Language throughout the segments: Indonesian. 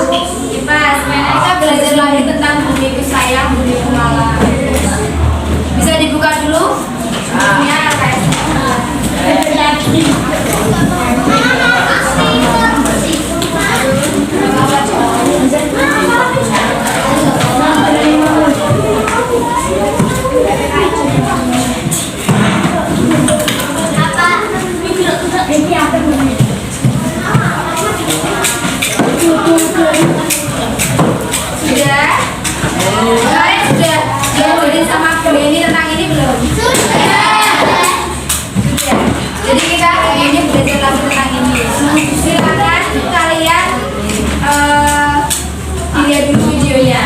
IPA. Kita belajar lagi tentang bumiku sayang, bumiku malang. Bisa dibuka dulu? Bukunya kayak sudah? Kalian sudah diajarin sama Bu ini tentang ini belum? Sudah. Jadi kita hari ini belajar lagi tentang ini. Silakan kalian lihat dulu videonya.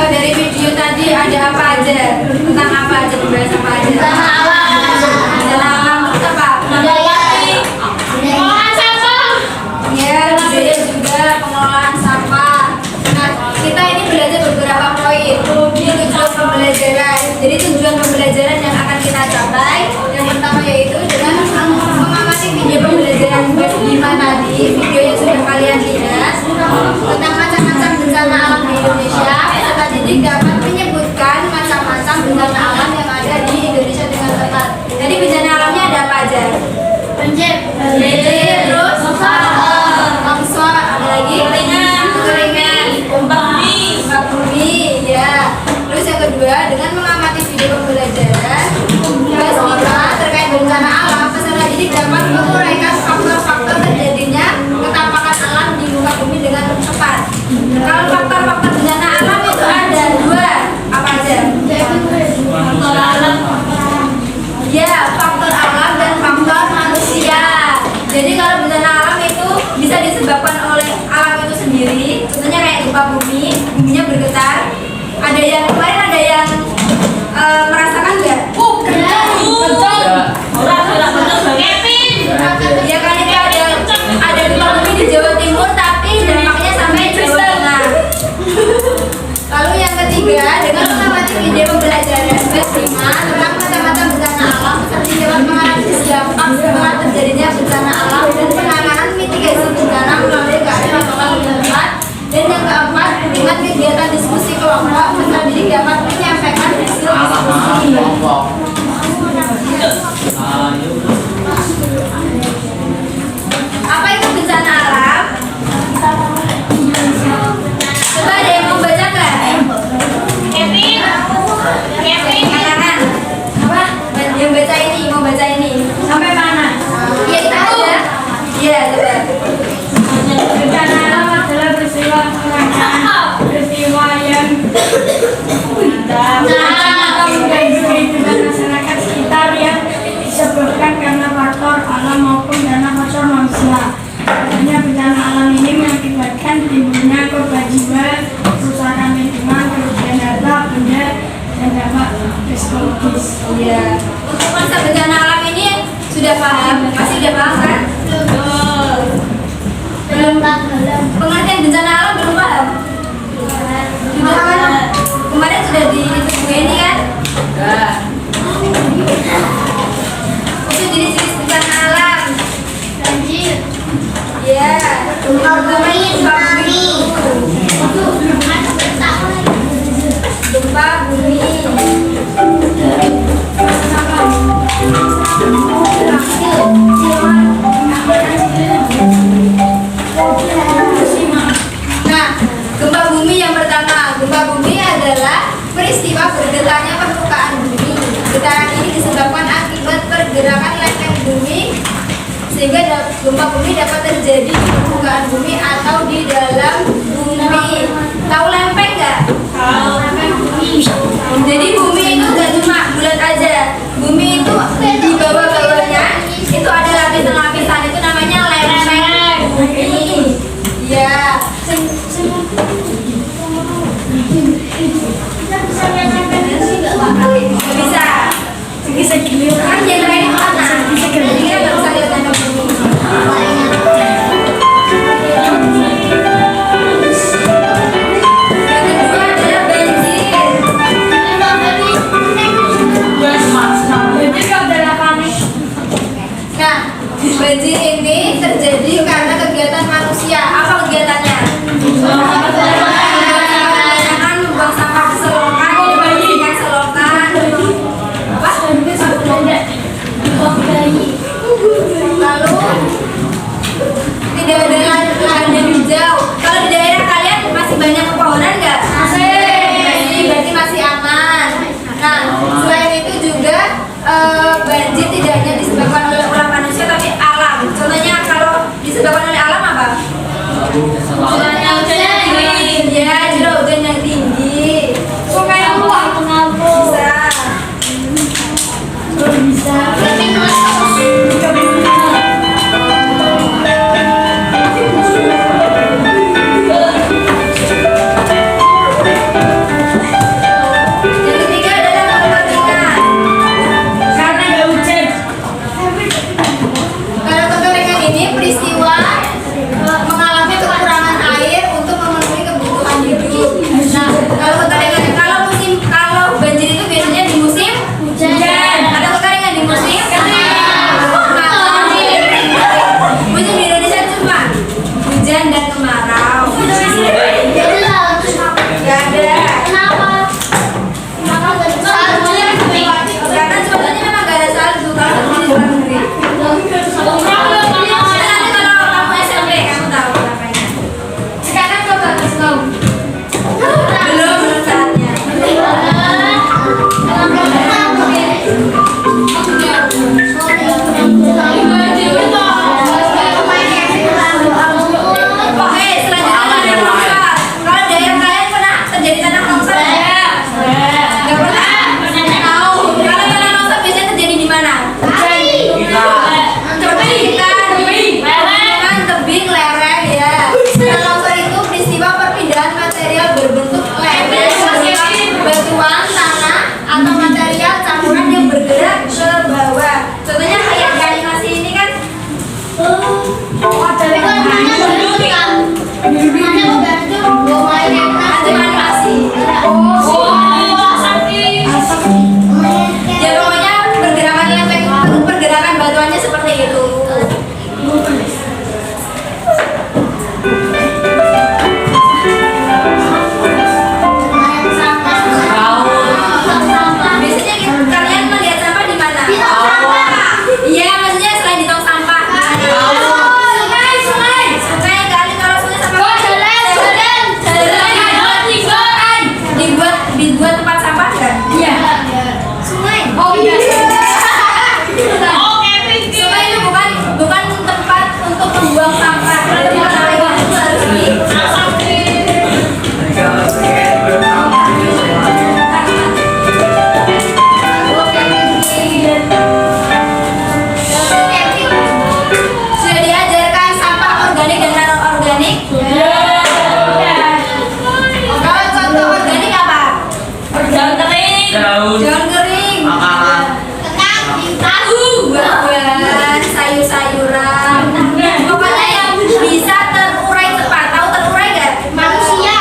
Dari video tadi ada apa aja? Tentang apa aja? Dibahas apa aja? Tentang alam. Tentang alam apa? Pengelolaan sampah. Ya, budaya juga pengelolaan sampah. Nah, kita ini belajar beberapa poin. Ini tujuan pembelajaran. Jadi tujuan pembelajaran yang akan kita capai yang pertama yaitu dengan mengamati video pembelajaran web 5 tadi, video yang sudah kalian lihat tentang macam-macam bencana alam di Indonesia. Peserta didik dapat menyebutkan macam-macam bencana alam yang ada di Indonesia dengan tepat. Jadi bencana alamnya ada apa aja? Banjir. Terus longsor, ada lagi kekeringan, gempa bumi, ya. Terus yang kedua, dengan mengamati video pembelajaran kelas 5 terkait bencana alam, peserta didik dapat menguraikan faktor-faktor terjadinya ketampakan alam di muka bumi dengan tepat. Kalau faktor-faktor bencana alam itu ada dua, apa aja? Faktor alam. Ya, faktor alam dan faktor manusia. Jadi kalau bencana alam itu bisa disebabkan oleh alam itu sendiri. Contohnya kayak gempa bumi, buminya bergetar. Ada yang kemarin ada yang merasakan nggak? Ya kan itu ada gempa bumi di Jawa Timur, tapi dampaknya sampai Jawa Tengah. Lalu yang ketiga, dengan mengamati video pembelajaran kelas 5 tentang macam-macam bencana alam, seperti dapat menganalisis dampak setelah terjadinya bencana alam dan penanganan mitigasi bencana melalui keadaan lokal yang tepat. Dan yang keempat, dengan kegiatan diskusi kelompok, peserta didik dapat menyampaikan hasil diskusi. Apa itu bencana alam? Coba ada yang mau baca nggak? peristiwa bergetarnya permukaan bumi. Getaran ini disebabkan akibat pergerakan lempeng bumi sehingga gempa bumi dapat terjadi di permukaan bumi atau di dalam bumi. Tahu lempeng nggak? Jadi bumi itu nggak cuma bulat aja. Bumi itu di bawah-bawahnya itu ada lapisan-lapisan, itu namanya lempeng bumi. Ya. Bisa kan jenderal ini mana? Bisa nggak bisa lihat lempeng bumi. Banjir ini terjadi karena kegiatan manusia. Apa kegiatannya? Kebanyakan membuang sampah ke selokan, membersihkan selokan. Apa? Lalu tidak ada lahan yang hijau. Kalau di daerah kalian masih banyak pepohonan nggak? Masih, berarti masih aman. Nah, selain itu juga banjir tidak hanya disebabkan oleh ulah manusia tapi alam. Contohnya kalau disebabkan oleh alam apa? Curah hujan yang tinggi. Ya, curah hujan yang tinggi. Sungai luap bisa. Yang ketiga adalah kekeringan. Kalau kekeringan ini peristiwa mengalami kekurangan air untuk memenuhi kebutuhan hidup. Nah, kalau banjir itu biasanya di musim hujan. Ada kekeringan di musim musim di Indonesia cuma hujan dan kemarau. Gak ada. Karena contohnya memang gak ada salju kalau di luar negeri. Nanti kalau kamu SMP kamu tahu namanya. Sekarang coba belum saatnya. Oke, selanjutnya tanah longsor. Kalau daerah kalian pernah terjadi tanah longsor? Nggak pernah? Tahu. Kalau tanah longsor biasanya terjadi di mana? Tebing, lereng ya. Tanah longsor itu peristiwa perpindahan material berbentuk lereng, batuan, tanah, atau material campuran yang bergerak ke bawah. Contohnya kayak di animasi ini kan. Ada animasi. Ya pokoknya pergerakan lempeng, pergerakan batuannya seperti itu. Biasanya kalian melihat sampah di mana? Iya, maksudnya selain di tong sampah. Sungai kali, kalau sungai sampah. Dibuat tempat sampah nggak? Iya. Sungai. Oh iya. Sungai itu bukan tempat untuk membuang sampah. Tempat sampah itu harus sudah diajarkan sampah organik dan non-organik? Kalau contoh organik apa? Daun kering, buah-buahan, sayur-sayuran. Pokoknya yang bisa terurai cepat. Tahu terurai nggak? Manusia.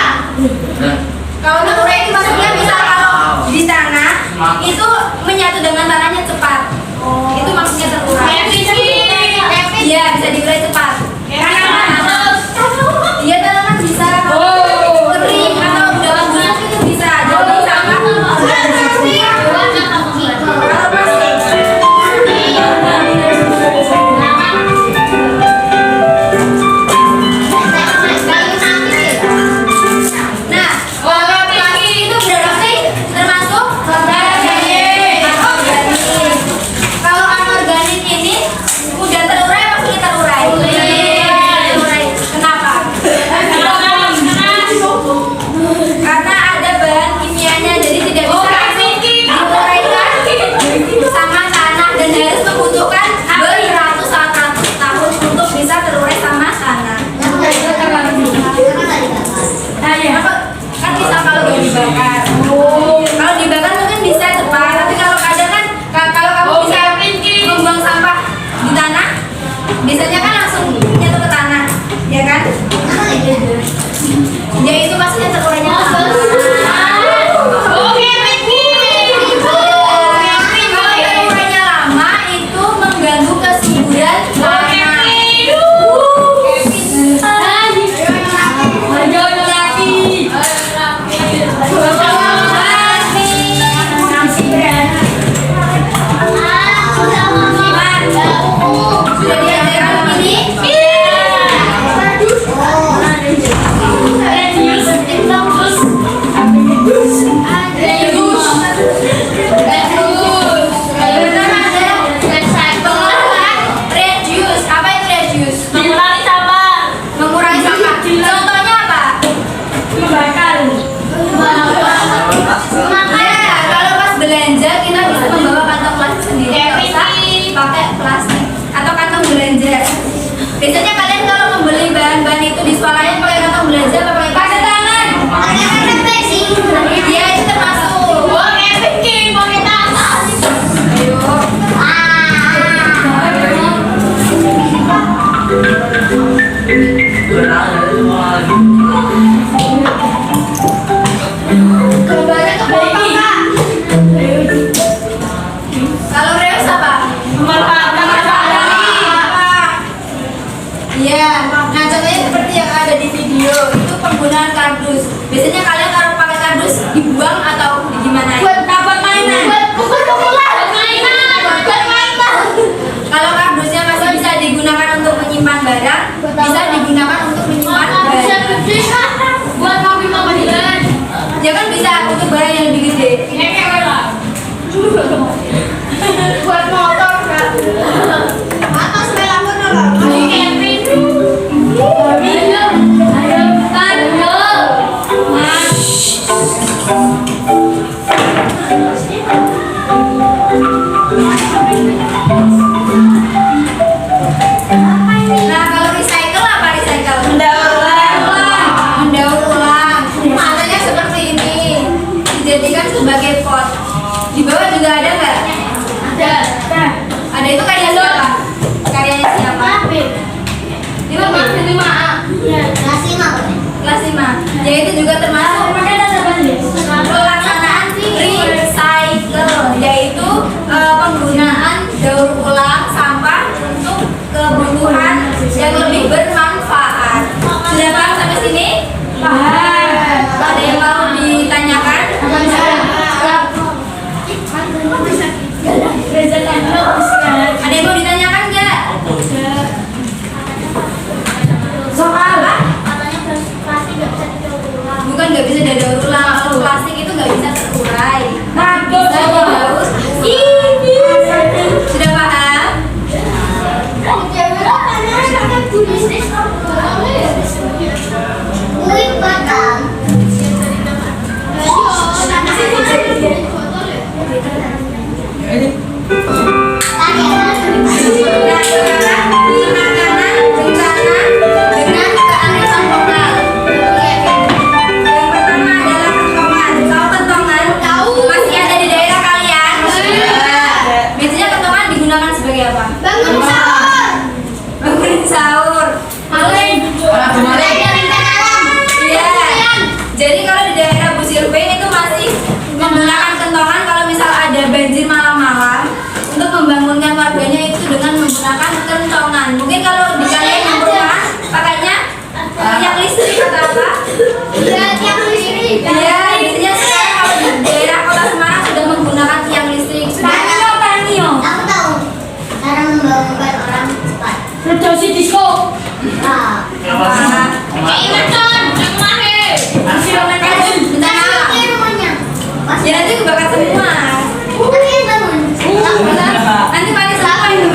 Kalau terurai itu maksudnya bisa kalau di tanah itu menyatu dengan tanahnya cepat. Itu maksudnya terurai. Iya, bisa diurai cepat. Iya, tanaman bisa. Kering atau daun busuk itu bisa. Jadi sampah kalau plastik. Nah, kalau plastik itu berapa sih? Termasuk dibuang atau gimana? Buat mainan. Buat pukul-pukulan. Buat mainan. Buat mainan. Kalau kardusnya masih bisa digunakan untuk menyimpan barang, bisa digunakan untuk menyimpan Bisa barang. gede. Buat mobil-mobilan. Ya kan bisa untuk barang yang lebih gede. Buat motor kan. Atau sepeda motor lah. Kevin. Ayo. Nah, kalau recycle apa recycle? Mendaur ulang. Mendaur ulang. Matanya seperti ini. Dijadikan sebagai pot. Di bawah juga ada nggak? Ada. Ada itu karya siapa? Karyanya siapa? Ini Lima. kelas 5. Ya itu juga termasuk pelaksanaan recycle, yaitu penggunaan daur ulang sampah untuk kebutuhan yang lebih bermanfaat. Sudah paham sampai sini? Paham. Ada yang mau ditanyakan? Ada yang mau ditanyakan nggak? Soal apa? Bukan nggak bisa didaur ulang. Kalau plastik itu nggak bisa terurai. Bisa didaur. Sudah paham? Nah, sekarang makanan bencana dengan kearifan lokal. Yang pertama adalah kentongan. Tahu kentongan? Tahu. Masih ada di daerah kalian? Biasanya kentongan digunakan sebagai apa? Bangun sahur. Bangunin sahur. Iya. Jadi kalau di daerah Busirpain itu masih menggunakan kentongan kalau misal ada banjir malam-malam untuk membangunkan warganya itu dengan menggunakan kentongan. Mungkin kalau di kalian yang rumah pakainya tiang listrik atau apa? Iya, tiang listrik. Iya, biasanya sekarang kalau di daerah Kota Semarang sudah menggunakan tiang listrik. Sudah Aku tahu cara membangunkan orang cepat. Redosi disco. Wah. Ingatkan yang kemarin. Bencana alam. Rumahnya. Ya nanti kebakar semua. Tapi yang bangun. Nanti pakai siapa itu?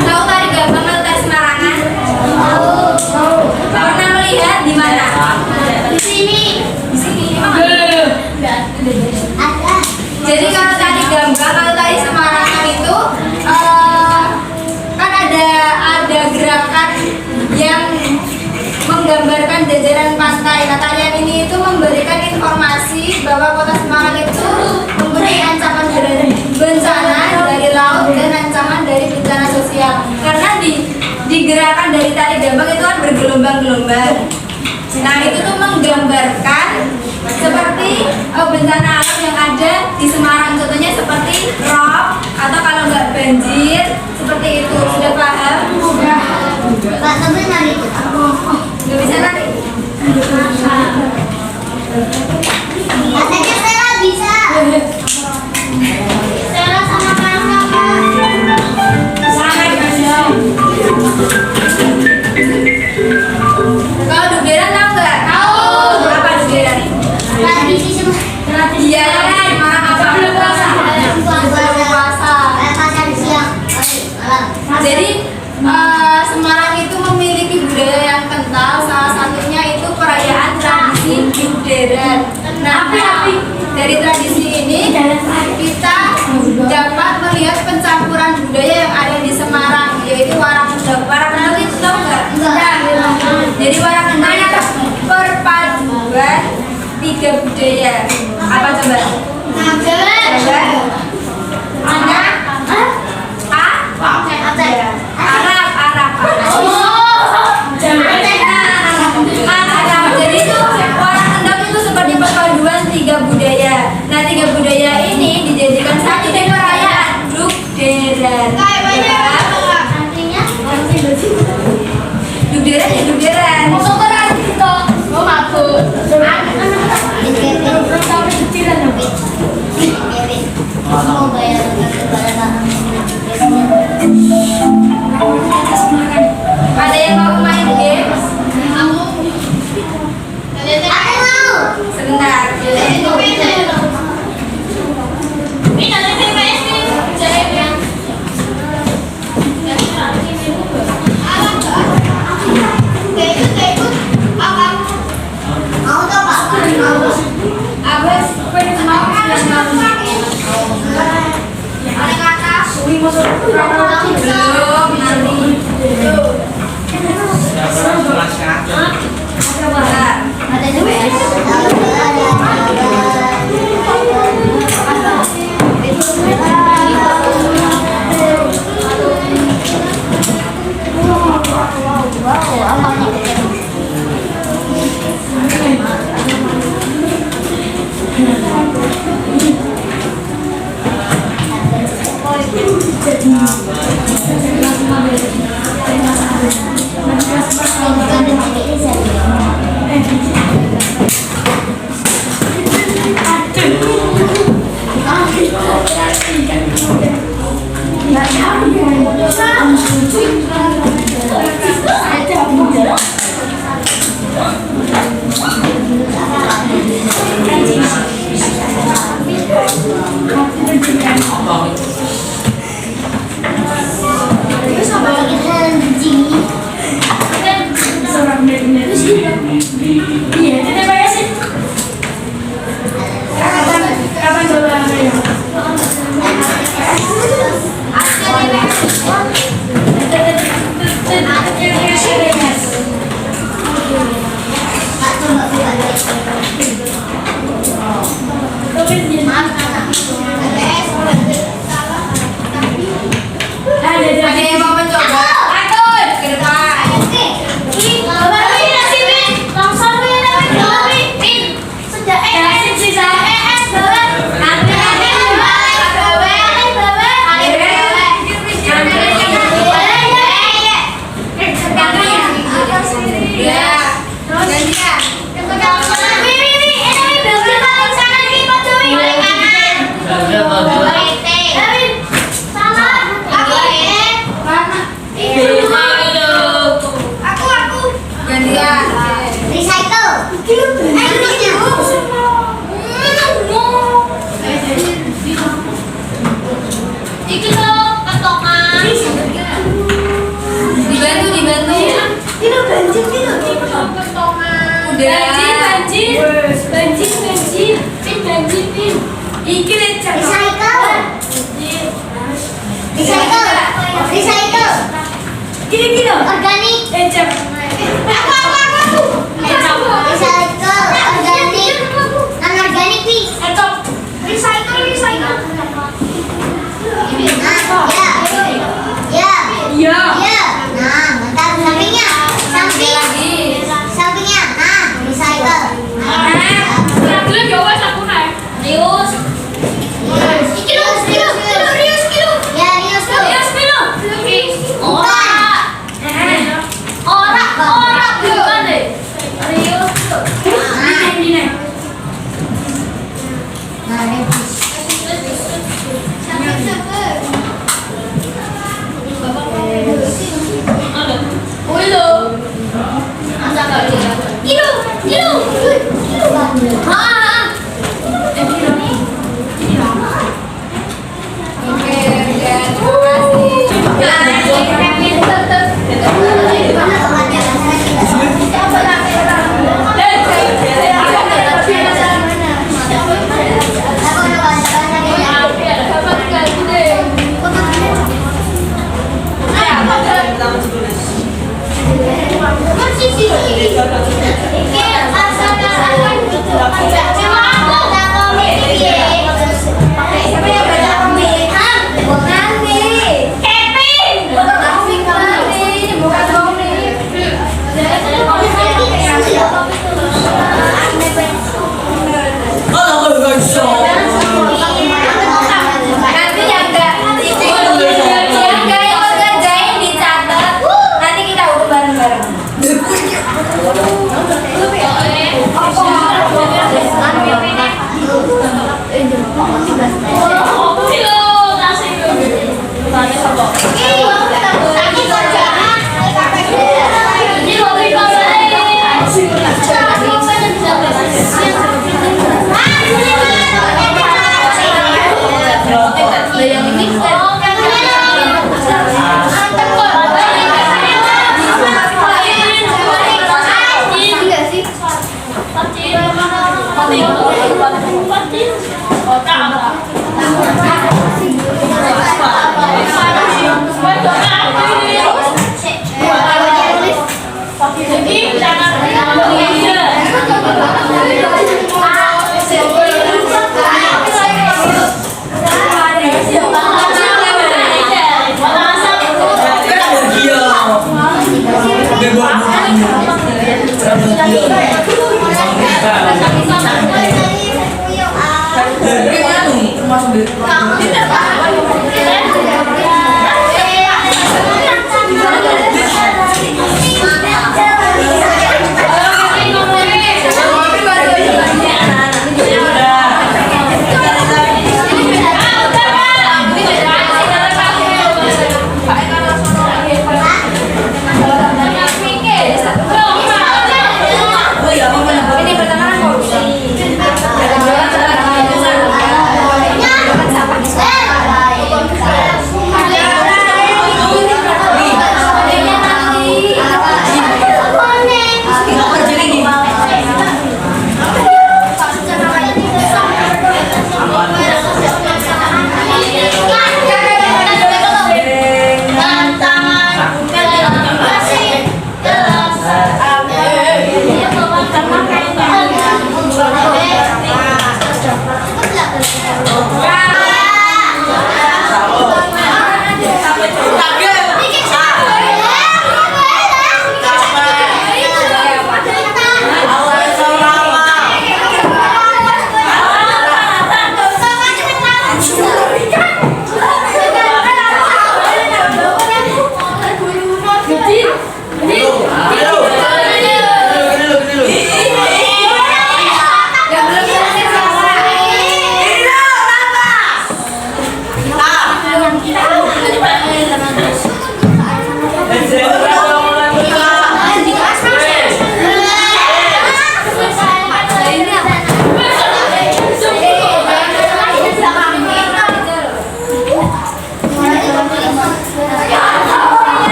Tahu tari gabang atau tari Semarangan? Pernah melihat di mana? Di sini. Di sini. Emang ada? Ada. Jadi kalau tari gambang atau tari Semarangan itu kan ada gerakan yang menggambarkan jajaran pantai. Nah, tarian ini itu memberikan informasi bahwa Kota Semarang itu mempunyai ancaman dari bencana dari laut dan ancaman dari bencana sosial. Karena di gerakan dari tari gambang itu kan bergelombang-gelombang. Nah, itu tuh menggambarkan seperti bencana alam yang ada di Semarang. Contohnya seperti rob atau kalau nggak banjir seperti itu. Sudah paham? Pak, tapi nari. Nggak bisa tadi? Katanya Stella bisa. Stella sama kakak. Kalau dugeran tahu nggak? Tahu. Apa dugeran? Tradisi semua. Iya, Semarang apa? Puasa. Puasa. Pasar siang. Malam. Jadi Semarang itu memiliki budaya yang kental. Salah satunya itu perayaan tradisi dugeran. Nah, dari tradisi ini kita dapat melihat pencampuran budaya yang ada di Semarang, yaitu warang endog. Warang endog itu tahu nggak? Jadi warang endog itu perpaduan 3 budaya. Apa coba? Coba. Anak. Arab. Jadi itu warang endog itu seperti perpaduan 3 budaya. Nah, 3 budaya ini dijadikan satu di perayaan Jukderan. Artinya? Jukderan ya Jukderan. Foto berat gitu. Oh, mabuk. Mau bayar Ada yang mau main games? Aku mau. Sebentar. Abis pengen mau yang paling atas. Belum nanti. Ada yang mau mencoba? Ke depan. Yang ini Tidak